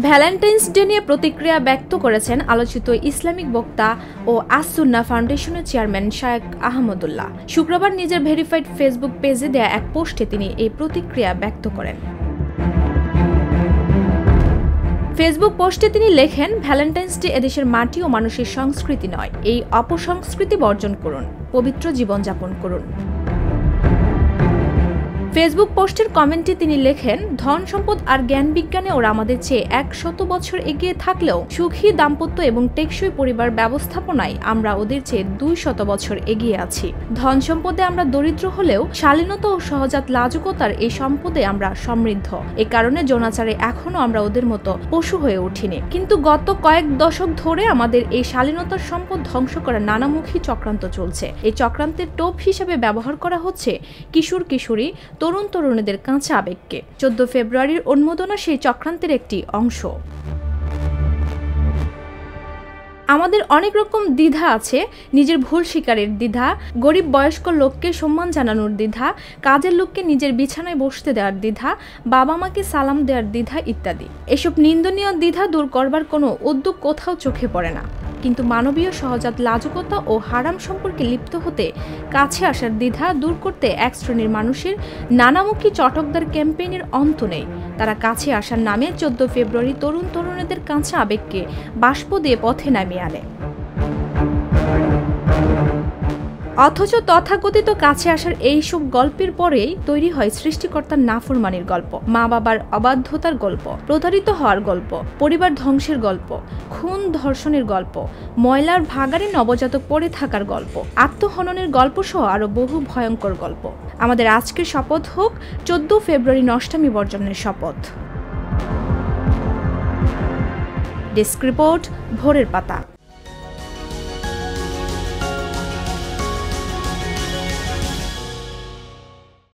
Valentine's day নিয়ে প্রতিক্রিয়া ব্যক্ত করেছেন আলোচিত ইসলামিক বক্তা ও আস-সুন্নাহ ফাউন্ডেশনের চেয়ারম্যান শায়খ আহমদুল্লাহ। শুক্রবার নিজের ভেরিফাইড ফেসবুক পেজে দেয়া এক পোস্টে তিনি এই প্রতিক্রিয়া ব্যক্ত করেন। ফেসবুক পোস্টে তিনি লেখেন, ভ্যালেন্টাইন্স ডে এদেশের মাটি ও মানুষের সংস্কৃতি নয়। এই অপসংস্কৃতি বর্জন করুন, পবিত্র জীবনযাপন করুন। ফেসবুক পোস্টের কমেন্টে তিনি লেখেন, ধন সম্পদ আর জ্ঞান বিজ্ঞানে ওরা আমাদের চেয়ে 100 বছর এগিয়ে থাকলেও সুখী দাম্পত্য এবং টেকসই পরিবার ব্যবস্থাপনায় আমরা ওদের চেয়ে 200 বছর এগিয়ে আছি। ধন সম্পদে আমরা দরিদ্র হলেও শালীনতা ও সহজাত লাজুকতার এই সম্পদে আমরা সমৃদ্ধ। এ কারণে যৌনাচারে এখনো আমরা ওদের মতো পশু হয়ে উঠিনি। কিন্তু গত কয়েক দশক ধরে আমাদের এই শালীনতার সম্পদ ধ্বংস করার নানামুখী চক্রান্ত চলছে। এই চক্রান্তের টোপ হিসেবে ব্যবহার করা হচ্ছে কিশোর কিশোরী, তরুণ তরুণীদের কাঁচা আবেগকে। 14 ফেব্রুয়ারির উন্মোদনা সেই চক্রান্তের একটি অংশ। আমাদের অনেক রকম দ্বিধা আছে, নিজের ভুল স্বীকারের দ্বিধা, গরিব বয়স্ক লোককে সম্মান জানানোর দ্বিধা, কাজের লোককে নিজের বিছানায় বসতে দেওয়ার দ্বিধা, বাবা মাকে সালাম দেওয়ার দ্বিধা ইত্যাদি। এসব নিন্দনীয় দ্বিধা দূর করবার কোনো উদ্যোগ কোথাও চোখে পড়ে না। কিন্তু মানবীয় সহজাত লাজুকতা ও হারাম সম্পর্কে লিপ্ত হতে কাছে আসার দ্বিধা দূর করতে এক শ্রেণীর মানুষের নানামুখী চটকদার ক্যাম্পেইনের অন্ত নেই। তারা কাছে আসার নামে 14 ফেব্রুয়ারি তরুণ তরুণীদের কাঁচা আবেগকে বাষ্প দিয়ে পথে নামিয়ে আনে। অথচ তথাকথিত কাছে আসার এইসব গল্পের পরেই তৈরি হয় সৃষ্টিকর্তার নাফরমানির গল্প, মা বাবার অবাধ্যতার গল্প, প্রতারিত হওয়ার গল্প, পরিবার ধ্বংসের গল্প, খুন ধর্ষণের গল্প, ময়লার ভাগাড়ে নবজাতক পড়ে থাকার গল্প, আত্মহননের গল্প সহ আরও বহু ভয়ঙ্কর গল্প। আমাদের আজকের শপথ হোক 14 ফেব্রুয়ারি নষ্টামি বর্জনের শপথ। ডেস্ক রিপোর্ট, ভোরের পাতা।